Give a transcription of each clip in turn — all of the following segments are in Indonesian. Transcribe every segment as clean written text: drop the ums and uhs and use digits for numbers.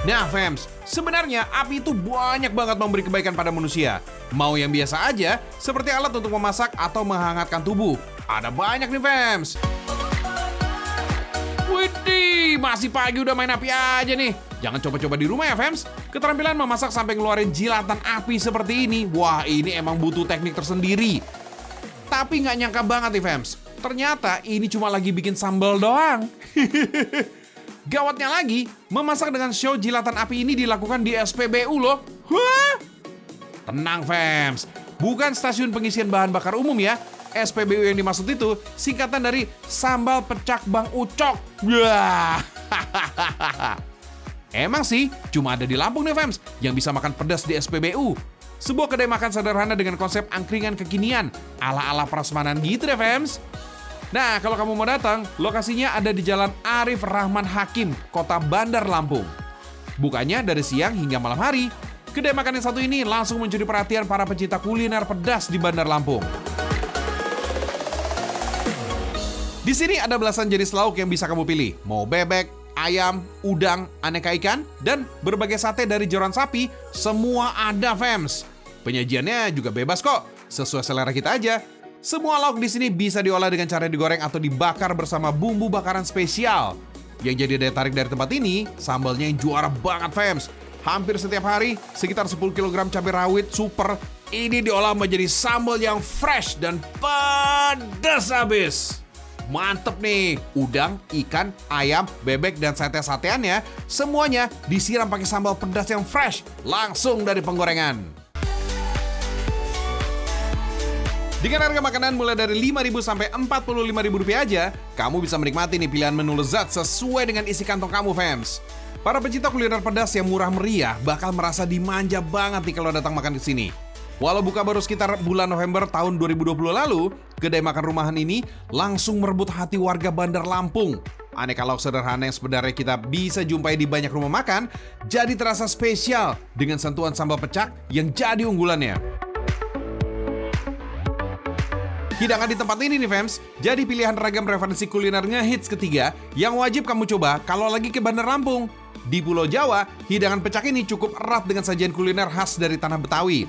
Nah, fams, sebenarnya api itu banyak banget memberi kebaikan pada manusia. Mau yang biasa aja, seperti alat untuk memasak atau menghangatkan tubuh. Ada banyak nih, fams. Widih, masih pagi udah main api aja nih. Jangan coba-coba di rumah ya, fams. Keterampilan memasak sampai ngeluarin jilatan api seperti ini, wah ini emang butuh teknik tersendiri. Tapi nggak nyangka banget nih, fams. Ternyata ini cuma lagi bikin sambal doang. Gawatnya lagi, memasak dengan show jilatan api ini dilakukan di SPBU loh. Wah! Tenang, fams. Bukan stasiun pengisian bahan bakar umum ya. SPBU yang dimaksud itu singkatan dari Sambal Pecak Bang Ucok. Wah! Emang sih, cuma ada di Lampung nih, fams, yang bisa makan pedas di SPBU. Sebuah kedai makan sederhana dengan konsep angkringan kekinian, ala-ala prasmanan gitu deh, fams. Nah, kalau kamu mau datang, lokasinya ada di Jalan Arif Rahman Hakim, Kota Bandar Lampung. Bukanya dari siang hingga malam hari. Kedai makan yang satu ini langsung mencuri perhatian para pecinta kuliner pedas di Bandar Lampung. Di sini ada belasan jenis lauk yang bisa kamu pilih. Mau bebek, ayam, udang, aneka ikan, dan berbagai sate dari jeroan sapi, semua ada, fams. Penyajiannya juga bebas kok, sesuai selera kita aja. Semua lauk di sini bisa diolah dengan cara digoreng atau dibakar bersama bumbu bakaran spesial. Yang jadi daya tarik dari tempat ini, sambalnya yang juara banget, fams. Hampir setiap hari, sekitar 10 kg cabai rawit super, ini diolah menjadi sambal yang fresh dan pedas abis. Mantep nih, udang, ikan, ayam, bebek, dan sate-sateannya, semuanya disiram pakai sambal pedas yang fresh, langsung dari penggorengan. Dengan harga makanan mulai dari Rp5.000 sampai Rp45.000 aja, kamu bisa menikmati nih pilihan menu lezat sesuai dengan isi kantong kamu, fams. Para pecinta kuliner pedas yang murah meriah bakal merasa dimanja banget nih kalau datang makan ke sini. Walau buka baru sekitar bulan November tahun 2020 lalu, kedai makan rumahan ini langsung merebut hati warga Bandar Lampung. Aneka lauk sederhana yang sebenarnya kita bisa jumpai di banyak rumah makan, jadi terasa spesial dengan sentuhan sambal pecak yang jadi unggulannya. Hidangan di tempat ini nih, fams, jadi pilihan ragam referensi kuliner ngehits ketiga yang wajib kamu coba kalau lagi ke Bandar Lampung. Di Pulau Jawa, hidangan pecak ini cukup erat dengan sajian kuliner khas dari tanah Betawi.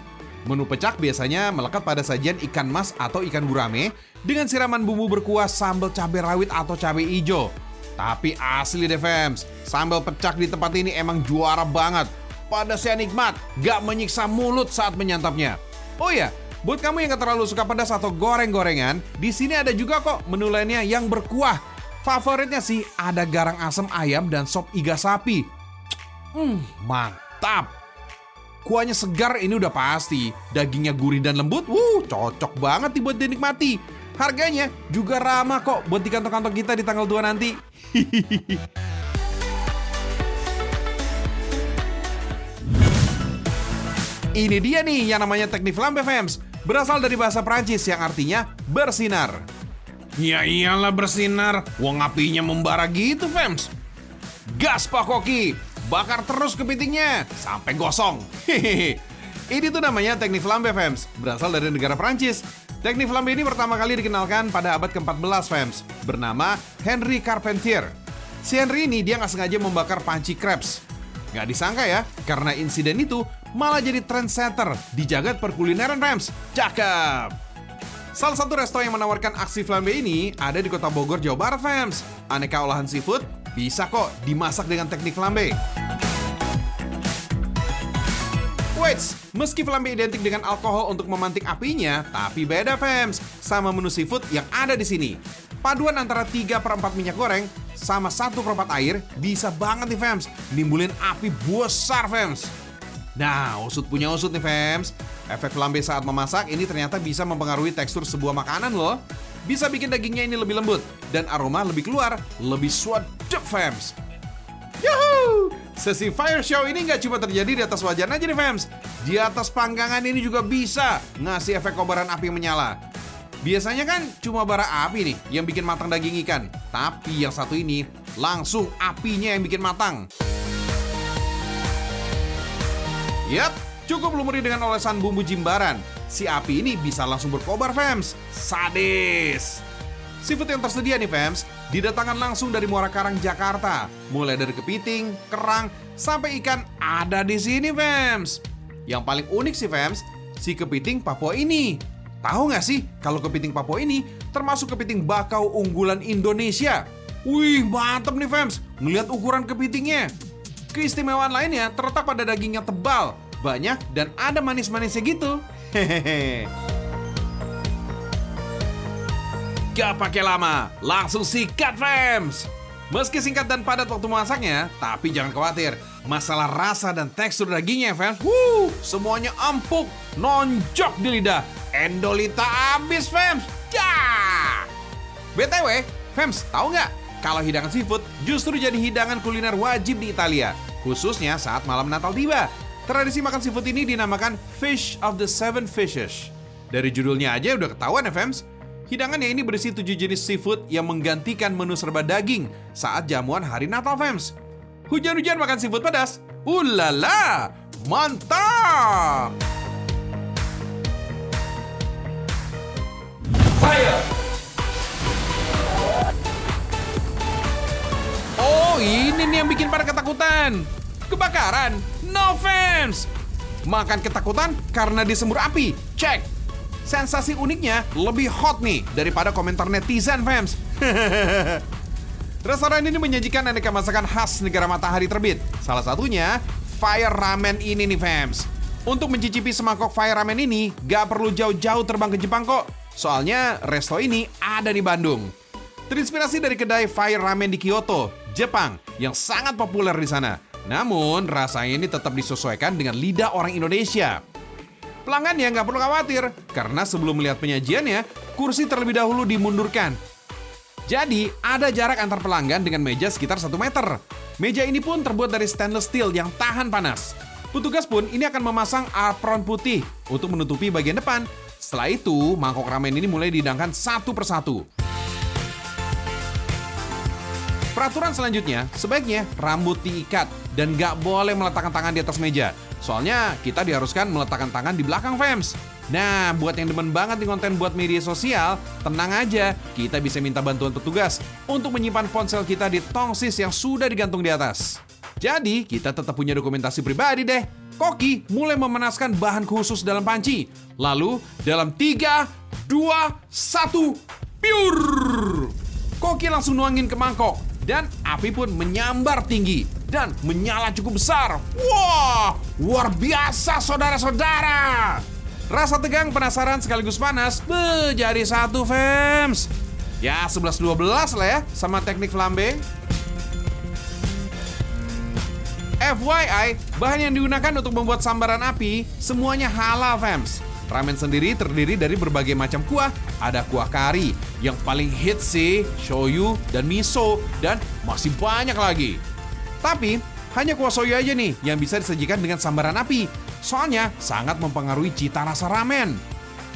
Menu pecak biasanya melekat pada sajian ikan mas atau ikan gurame dengan siraman bumbu berkuah sambal cabai rawit atau cabai hijau. Tapi asli deh, fams, sambal pecak di tempat ini emang juara banget. Pedasnya nikmat, gak menyiksa mulut saat menyantapnya. Oh ya, buat kamu yang gak terlalu suka pedas atau goreng-gorengan, di sini ada juga kok menu lainnya yang berkuah. Favoritnya sih ada garang asam ayam dan sop iga sapi. Mantap. Kuahnya segar ini udah pasti. Dagingnya gurih dan lembut, cocok banget nih buat dinikmati. Harganya juga ramah kok buat di kantong-kantong kita di tanggal 2 nanti. Ini dia nih yang namanya teknik flambe, fams. Berasal dari bahasa Prancis yang artinya bersinar. Ya iyalah bersinar, wong apinya membara gitu, fams. Gas Pak Koki, bakar terus kepitingnya sampai gosong. Hehehe. Ini tuh namanya teknik flambe, fams. Berasal dari negara Prancis. Teknik flambe ini pertama kali dikenalkan pada abad ke-14, fams. Bernama Henry Carpentier. Si Henry ini dia nggak sengaja membakar panci crepes. Nggak disangka ya, karena insiden itu malah jadi trendsetter di jagat perkulineran, fams. Cakep. Salah satu resto yang menawarkan aksi flambe ini ada di Kota Bogor, Jawa Barat, fams. Aneka olahan seafood bisa kok dimasak dengan teknik flambe. Wait, meski flambe identik dengan alkohol untuk memantik apinya, tapi beda, fams, sama menu seafood yang ada di sini. Paduan antara 3/4 minyak goreng sama 1/4 air bisa banget nih, fams, nimbulin api besar, fams. Nah, usut punya usut nih, fams. Efek flambe saat memasak ini ternyata bisa mempengaruhi tekstur sebuah makanan loh. Bisa bikin dagingnya ini lebih lembut dan aroma lebih keluar, lebih sedap, fams. Yuhuu! Sesi fire show ini nggak cuma terjadi di atas wajan aja nih, fams. Di atas panggangan ini juga bisa ngasih efek kobaran api menyala. Biasanya kan cuma bara api nih yang bikin matang daging ikan. Tapi yang satu ini langsung apinya yang bikin matang. Yap, cukup lumuri dengan olesan bumbu jimbaran. Si api ini bisa langsung berkobar, fams. Sadis. Seafood yang tersedia nih fams, didatangkan langsung dari Muara Karang, Jakarta. Mulai dari kepiting, kerang, sampai ikan ada di sini fams. Yang paling unik sih fams, si kepiting Papua ini. Tahu nggak sih kalau kepiting Papua ini termasuk kepiting bakau unggulan Indonesia? Wih, mantep nih fams, ngeliat ukuran kepitingnya. Keistimewaan lainnya terletak pada dagingnya tebal, banyak, dan ada manis-manisnya gitu. Hehehe. Gak pakai lama, langsung sikat fams. Meski singkat dan padat waktu masaknya, tapi jangan khawatir. Masalah rasa dan tekstur dagingnya fams, semuanya empuk, nonjok di lidah. Endolita abis fams. Ya! BTW, fams, tahu nggak? Kalau hidangan seafood justru jadi hidangan kuliner wajib di Italia, khususnya saat malam Natal tiba. Tradisi makan seafood ini dinamakan Fish of the Seven Fishes. Dari judulnya aja udah ketahuan ya fams. Hidangannya ini berisi 7 jenis seafood yang menggantikan menu serba daging saat jamuan hari Natal fams. Hujan-hujan makan seafood pedas? Ulala, mantap! Fire! Oh, ini nih yang bikin pada ketakutan. Kebakaran? No fams! Makan ketakutan karena disembur api? Cek! Sensasi uniknya lebih hot nih daripada komentar netizen fams. Restoran ini menyajikan aneka masakan khas negara matahari terbit. Salah satunya Fire Ramen ini nih fams. Untuk mencicipi semangkok Fire Ramen ini gak perlu jauh-jauh terbang ke Jepang kok. Soalnya resto ini ada di Bandung. Terinspirasi dari kedai Fire Ramen di Kyoto, Jepang, yang sangat populer di sana. Namun rasanya ini tetap disesuaikan dengan lidah orang Indonesia. Pelanggannya nggak perlu khawatir, karena sebelum melihat penyajiannya, kursi terlebih dahulu dimundurkan. Jadi, ada jarak antar pelanggan dengan meja sekitar 1 meter. Meja ini pun terbuat dari stainless steel yang tahan panas. Petugas pun ini akan memasang apron putih untuk menutupi bagian depan. Setelah itu, mangkok ramen ini mulai dihidangkan satu persatu. Peraturan selanjutnya, sebaiknya rambut diikat dan nggak boleh meletakkan tangan di atas meja. Soalnya kita diharuskan meletakkan tangan di belakang fams. Nah, buat yang demen banget nih konten buat media sosial, tenang aja, kita bisa minta bantuan petugas untuk menyimpan ponsel kita di tongsis yang sudah digantung di atas. Jadi, kita tetap punya dokumentasi pribadi deh. Koki mulai memanaskan bahan khusus dalam panci. Lalu, dalam 3, 2, 1, pure! Koki langsung nuangin ke mangkok. Dan api pun menyambar tinggi dan menyala cukup besar. Wah, luar biasa saudara-saudara. Rasa tegang, penasaran sekaligus panas jadi satu fams. Ya 11-12 lah ya sama teknik flambe. FYI, bahan yang digunakan untuk membuat sambaran api semuanya halal fams. Ramen sendiri terdiri dari berbagai macam kuah. Ada kuah kari, yang paling hits sih shoyu dan miso, dan masih banyak lagi. Tapi, hanya kuah soyu aja nih yang bisa disajikan dengan sambaran api. Soalnya sangat mempengaruhi cita rasa ramen.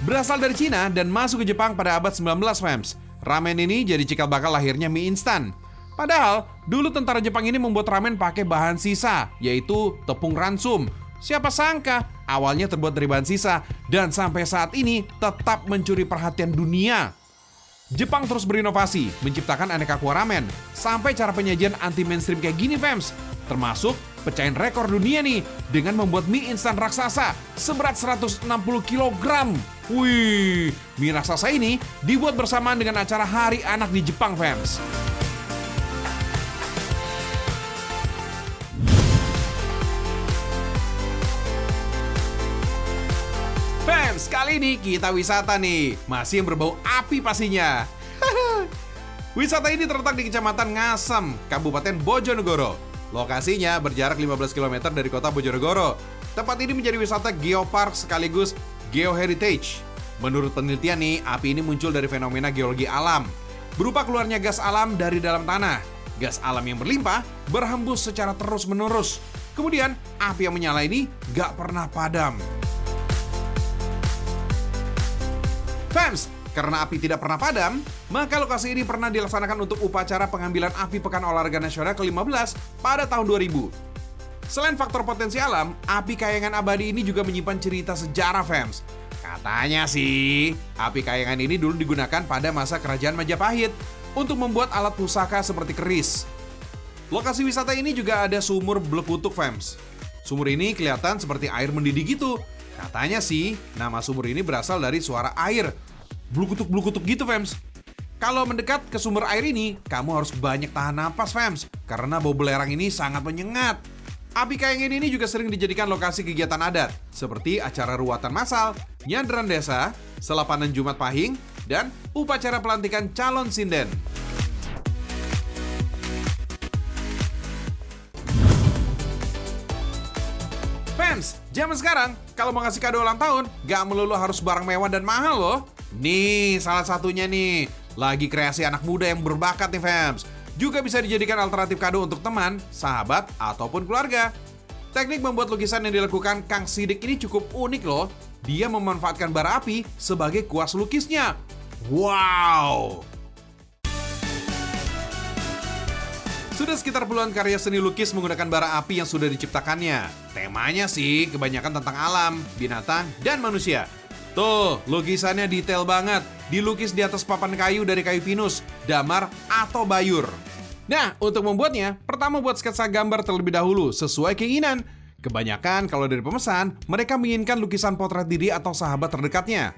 Berasal dari Cina dan masuk ke Jepang pada abad 19 fams. Ramen ini jadi cikal bakal lahirnya mie instan. Padahal, dulu tentara Jepang ini membuat ramen pakai bahan sisa, yaitu tepung ransum. Siapa sangka, awalnya terbuat dari bahan sisa dan sampai saat ini tetap mencuri perhatian dunia. Jepang terus berinovasi, menciptakan aneka kuah ramen, sampai cara penyajian anti-mainstream kayak gini fams. Termasuk pecahin rekor dunia nih, dengan membuat mie instan raksasa seberat 160 kg. Wih, mie raksasa ini dibuat bersamaan dengan acara Hari Anak di Jepang fams. Fans, kali ini kita wisata nih. Masih yang berbau api pastinya. Wisata ini terletak di Kecamatan Ngasem, Kabupaten Bojonegoro. Lokasinya berjarak 15 km dari kota Bojonegoro. Tempat ini menjadi wisata geopark sekaligus geoheritage. Menurut penelitian nih, api ini muncul dari fenomena geologi alam, berupa keluarnya gas alam dari dalam tanah. Gas alam yang berlimpah berhembus secara terus-menerus. Kemudian, api yang menyala ini gak pernah padam. Fans, karena api tidak pernah padam, maka lokasi ini pernah dilaksanakan untuk upacara pengambilan api Pekan Olahraga Nasional ke-15 pada tahun 2000. Selain faktor potensi alam, api Kayangan Abadi ini juga menyimpan cerita sejarah fans. Katanya sih, api kayangan ini dulu digunakan pada masa kerajaan Majapahit untuk membuat alat pusaka seperti keris. Lokasi wisata ini juga ada sumur Bleputuk, fams. Sumur ini kelihatan seperti air mendidih gitu. Katanya sih, nama sumur ini berasal dari suara air. Blukutuk-blukutuk gitu, fams. Kalau mendekat ke sumber air ini, kamu harus banyak tahan napas, fams. Karena bau belerang ini sangat menyengat. Api kayangan ini juga sering dijadikan lokasi kegiatan adat, seperti acara ruatan massal, nyadran desa, selapanan Jumat Pahing, dan upacara pelantikan calon sinden. Fans, zaman sekarang, kalau mau ngasih kado ulang tahun, gak melulu harus barang mewah dan mahal loh. Nih, salah satunya nih, lagi kreasi anak muda yang berbakat nih, fans. Juga bisa dijadikan alternatif kado untuk teman, sahabat, ataupun keluarga. Teknik membuat lukisan yang dilakukan Kang Sidik ini cukup unik loh. Dia memanfaatkan bara api sebagai kuas lukisnya. Wow! Sudah sekitar puluhan karya seni lukis menggunakan bara api yang sudah diciptakannya. Temanya sih kebanyakan tentang alam, binatang, dan manusia. Tuh, lukisannya detail banget. Dilukis di atas papan kayu dari kayu pinus, damar, atau bayur. Nah, untuk membuatnya, pertama buat sketsa gambar terlebih dahulu sesuai keinginan. Kebanyakan kalau dari pemesan, mereka menginginkan lukisan potret diri atau sahabat terdekatnya.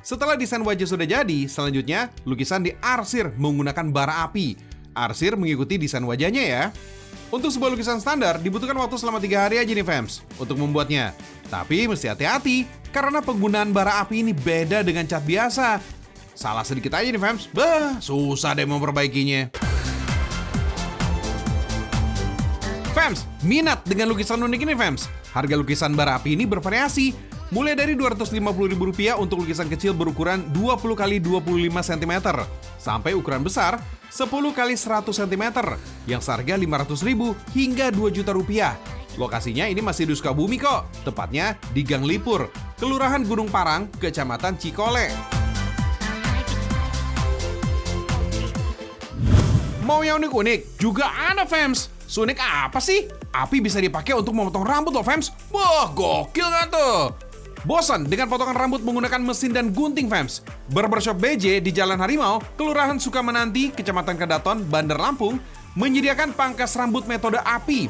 Setelah desain wajah sudah jadi, selanjutnya lukisan diarsir menggunakan bara api. Arsir mengikuti desain wajahnya ya. Untuk sebuah lukisan standar dibutuhkan waktu selama 3 hari aja nih, fams, untuk membuatnya. Tapi mesti hati-hati, karena penggunaan bara api ini beda dengan cat biasa. Salah sedikit aja nih, fams, susah deh memperbaikinya. Fams, minat dengan lukisan unik ini, fams? Harga lukisan bara api ini bervariasi, mulai dari Rp250.000 untuk lukisan kecil berukuran 20 x 25 cm, sampai ukuran besar 10 x 100 cm, yang seharga Rp500.000 hingga Rp2 juta. Lokasinya ini masih di Sukabumi kok, tepatnya di Gang Lipur, Kelurahan Gunung Parang, Kecamatan Cikole. Mau yang unik-unik? Juga ada, fams. Sunik apa sih? Api bisa dipakai untuk memotong rambut loh, fams. Wah, gokil gak tuh? Bosan dengan potongan rambut menggunakan mesin dan gunting, fams? Barbershop BJ di Jalan Harimau, Kelurahan Sukamenanti, Kecamatan Kedaton, Bandar Lampung, menyediakan pangkas rambut metode api.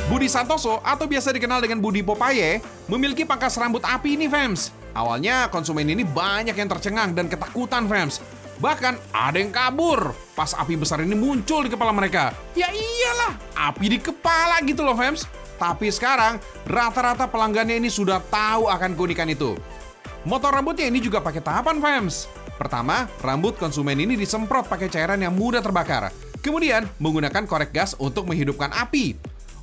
Budi Santoso, atau biasa dikenal dengan Budi Popeye, memiliki pangkas rambut api ini, fams. Awalnya konsumen ini banyak yang tercengang dan ketakutan, fams. Bahkan ada yang kabur pas api besar ini muncul di kepala mereka. Ya iyalah, api di kepala gitu loh, fams. Tapi sekarang rata-rata pelanggannya ini sudah tahu akan keunikan itu. Motor rambutnya ini juga pakai tahapan, fams. Pertama, rambut konsumen ini disemprot pakai cairan yang mudah terbakar. Kemudian menggunakan korek gas untuk menghidupkan api.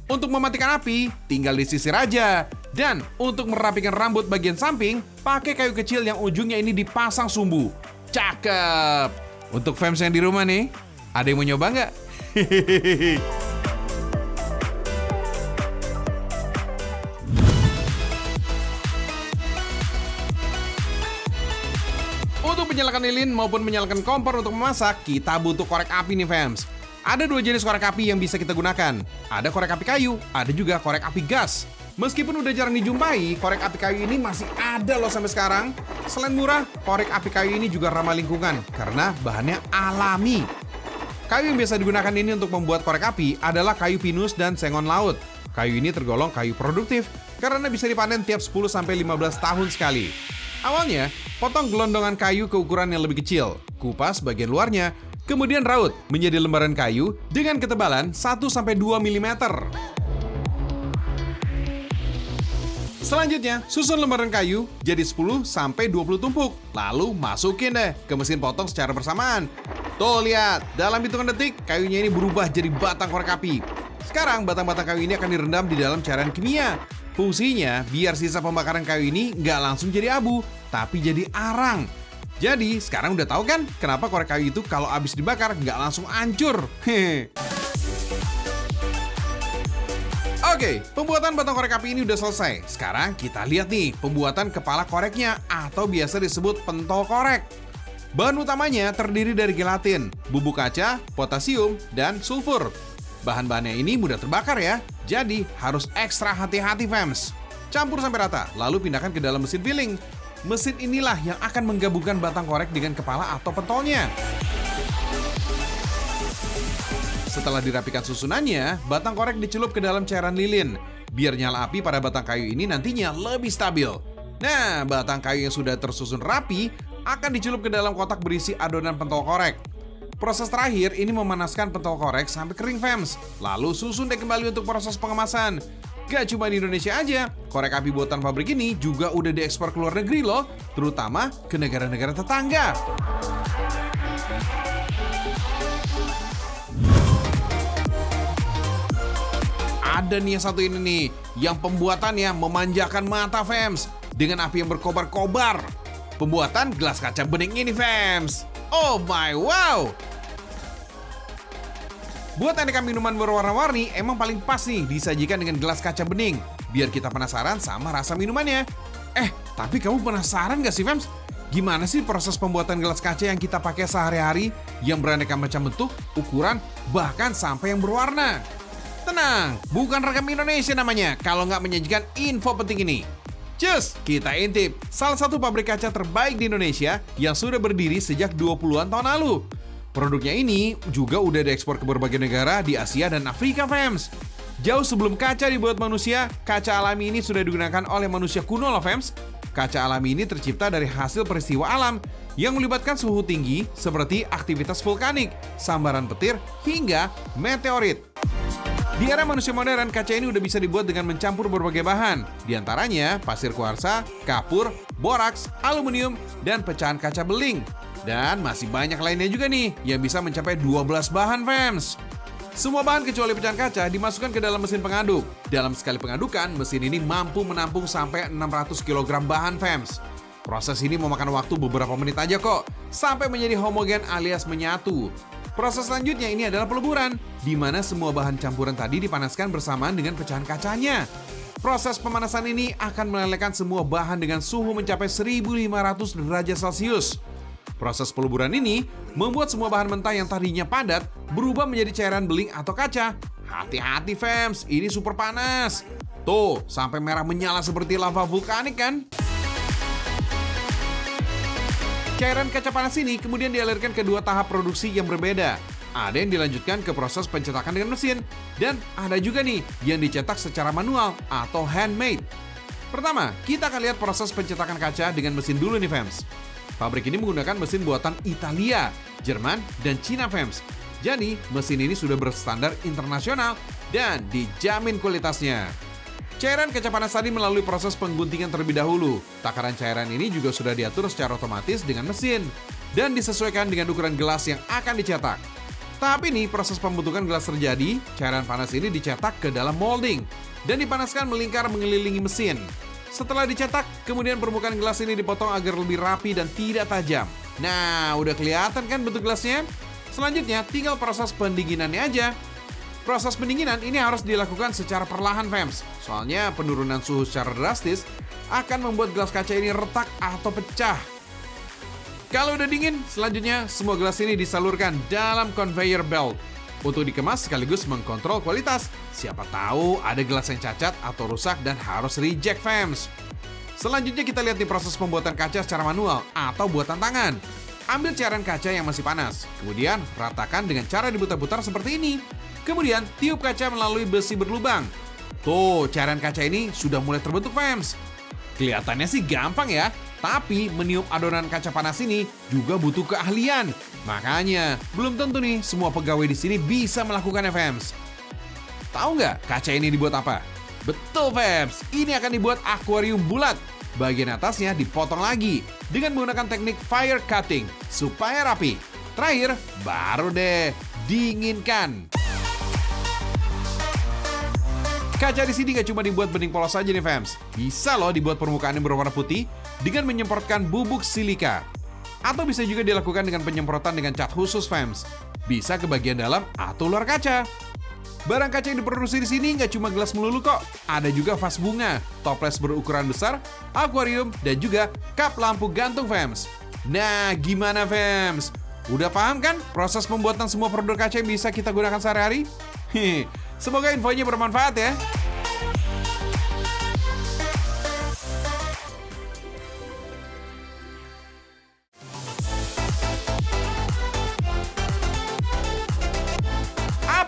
Untuk mematikan api, tinggal disisir aja. Dan untuk merapikan rambut bagian samping, pakai kayu kecil yang ujungnya ini dipasang sumbu. Cakep. Untuk fans yang di rumah nih, ada yang mau nyoba nggak? Untuk menyalakan lilin maupun menyalakan kompor untuk memasak, kita butuh korek api nih, fans. Ada 2 jenis korek api yang bisa kita gunakan. Ada korek api kayu, ada juga korek api gas. Meskipun udah jarang dijumpai, korek api kayu ini masih ada loh sampai sekarang. Selain murah, korek api kayu ini juga ramah lingkungan karena bahannya alami. Kayu yang biasa digunakan ini untuk membuat korek api adalah kayu pinus dan sengon laut. Kayu ini tergolong kayu produktif karena bisa dipanen tiap 10-15 tahun sekali. Awalnya, potong gelondongan kayu ke ukuran yang lebih kecil, kupas bagian luarnya, kemudian raut menjadi lembaran kayu dengan ketebalan 1-2 mm. Selanjutnya, susun lembaran kayu jadi 10-20 tumpuk. Lalu masukin deh ke mesin potong secara bersamaan. Tuh lihat, dalam hitungan detik kayunya ini berubah jadi batang korek api. Sekarang batang-batang kayu ini akan direndam di dalam cairan kimia. Fungsinya biar sisa pembakaran kayu ini nggak langsung jadi abu, tapi jadi arang. Jadi sekarang udah tahu kan kenapa korek kayu itu kalau habis dibakar nggak langsung hancur. Hehe. Oke, pembuatan batang korek api ini udah selesai. Sekarang kita lihat nih pembuatan kepala koreknya atau biasa disebut pentol korek. Bahan utamanya terdiri dari gelatin, bubuk kaca, potasium, dan sulfur. Bahan-bahannya ini mudah terbakar ya, jadi harus ekstra hati-hati, fans. Campur sampai rata, lalu pindahkan ke dalam mesin filling. Mesin inilah yang akan menggabungkan batang korek dengan kepala atau pentolnya. Setelah dirapikan susunannya, batang korek dicelup ke dalam cairan lilin. Biar nyala api pada batang kayu ini nantinya lebih stabil. Nah, batang kayu yang sudah tersusun rapi akan dicelup ke dalam kotak berisi adonan pentol korek. Proses terakhir ini memanaskan pentol korek sampai kering fams. Lalu susun deh kembali untuk proses pengemasan. Gak cuma di Indonesia aja, korek api buatan pabrik ini juga udah diekspor ke luar negeri loh, terutama ke negara-negara tetangga. Ada nih yang satu ini nih, yang pembuatannya memanjakan mata fams, dengan api yang berkobar-kobar. Pembuatan gelas kaca bening ini fams. Oh my wow! Buat aneka minuman berwarna-warni, emang paling pas nih disajikan dengan gelas kaca bening. Biar kita penasaran sama rasa minumannya. Tapi kamu penasaran gak sih fams? Gimana sih proses pembuatan gelas kaca yang kita pakai sehari-hari? Yang beraneka macam bentuk, ukuran, bahkan sampai yang berwarna. Tenang, bukan Rekam Indonesia namanya kalau nggak menyajikan info penting ini. Cus, kita intip salah satu pabrik kaca terbaik di Indonesia yang sudah berdiri sejak 20-an tahun lalu. Produknya ini juga udah diekspor ke berbagai negara di Asia dan Afrika fams. Jauh sebelum kaca dibuat manusia, kaca alami ini sudah digunakan oleh manusia kuno loh fams. Kaca alami ini tercipta dari hasil peristiwa alam yang melibatkan suhu tinggi seperti aktivitas vulkanik, sambaran petir, hingga meteorit. Di era manusia modern, kaca ini udah bisa dibuat dengan mencampur berbagai bahan. Di antaranya pasir kuarsa, kapur, boraks, aluminium, dan pecahan kaca beling. Dan masih banyak lainnya juga nih yang bisa mencapai 12 bahan fams. Semua bahan kecuali pecahan kaca dimasukkan ke dalam mesin pengaduk. Dalam sekali pengadukan, mesin ini mampu menampung sampai 600 kg bahan fams. Proses ini memakan waktu beberapa menit aja kok, sampai menjadi homogen alias menyatu. Proses selanjutnya ini adalah peleburan, di mana semua bahan campuran tadi dipanaskan bersamaan dengan pecahan kacanya. Proses pemanasan ini akan melelehkan semua bahan dengan suhu mencapai 1500 derajat Celcius. Proses peleburan ini membuat semua bahan mentah yang tadinya padat berubah menjadi cairan beling atau kaca. Hati-hati fams, ini super panas. Tuh, sampai merah menyala seperti lava vulkanik kan? Cairan kaca panas ini kemudian dialirkan ke dua tahap produksi yang berbeda. Ada yang dilanjutkan ke proses pencetakan dengan mesin, dan ada juga nih yang dicetak secara manual atau handmade. Pertama, kita akan lihat proses pencetakan kaca dengan mesin dulu nih fams. Pabrik ini menggunakan mesin buatan Italia, Jerman, dan Cina fams. Jadi, mesin ini sudah berstandar internasional dan dijamin kualitasnya. Cairan kaca panas tadi melalui proses pengguntingan terlebih dahulu. Takaran cairan ini juga sudah diatur secara otomatis dengan mesin dan disesuaikan dengan ukuran gelas yang akan dicetak. Tahap ini proses pembentukan gelas terjadi, cairan panas ini dicetak ke dalam molding dan dipanaskan melingkar mengelilingi mesin. Setelah dicetak, kemudian permukaan gelas ini dipotong agar lebih rapi dan tidak tajam. Nah, udah kelihatan kan bentuk gelasnya? Selanjutnya, tinggal proses pendinginannya aja. Proses pendinginan ini harus dilakukan secara perlahan fams. Soalnya penurunan suhu secara drastis akan membuat gelas kaca ini retak atau pecah. Kalau udah dingin, selanjutnya semua gelas ini disalurkan dalam conveyor belt untuk dikemas sekaligus mengkontrol kualitas. Siapa tahu ada gelas yang cacat atau rusak dan harus reject fams. Selanjutnya kita lihat di proses pembuatan kaca secara manual atau buatan tangan. Ambil cairan kaca yang masih panas, kemudian ratakan dengan cara diputar-putar seperti ini. Kemudian tiup kaca melalui besi berlubang. Tuh, cairan kaca ini sudah mulai terbentuk fams. Kelihatannya sih gampang ya, tapi meniup adonan kaca panas ini juga butuh keahlian. Makanya, belum tentu nih semua pegawai di sini bisa melakukannya fams. Tahu nggak kaca ini dibuat apa? Betul fams, ini akan dibuat akuarium bulat. Bagian atasnya dipotong lagi dengan menggunakan teknik fire cutting supaya rapi. Terakhir, baru deh dinginkan. Kaca di sini gak cuma dibuat bening polos saja nih fams. Bisa loh dibuat permukaan yang berwarna putih dengan menyemprotkan bubuk silika. Atau bisa juga dilakukan dengan penyemprotan dengan cat khusus fams. Bisa ke bagian dalam atau luar kaca. Barang kaca yang diproduksi di sini nggak cuma gelas melulu kok. Ada juga vas bunga, toples berukuran besar, akuarium, dan juga kap lampu gantung fams. Nah, gimana fams? Udah paham kan proses pembuatan semua produk kaca yang bisa kita gunakan sehari-hari? Semoga infonya bermanfaat ya.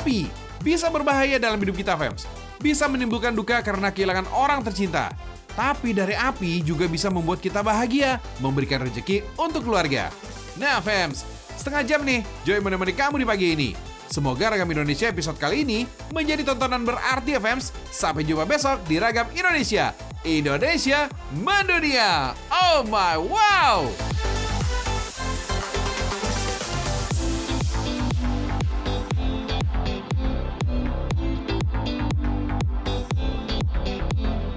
api bisa berbahaya dalam hidup kita, fams. Bisa menimbulkan duka karena kehilangan orang tercinta. Tapi dari api juga bisa membuat kita bahagia, memberikan rezeki untuk keluarga. Nah, fams, setengah jam nih Joy menemani kamu di pagi ini. Semoga Ragam Indonesia episode kali ini menjadi tontonan berarti ya, fams. Sampai jumpa besok di Ragam Indonesia. Indonesia mendunia. Oh my wow!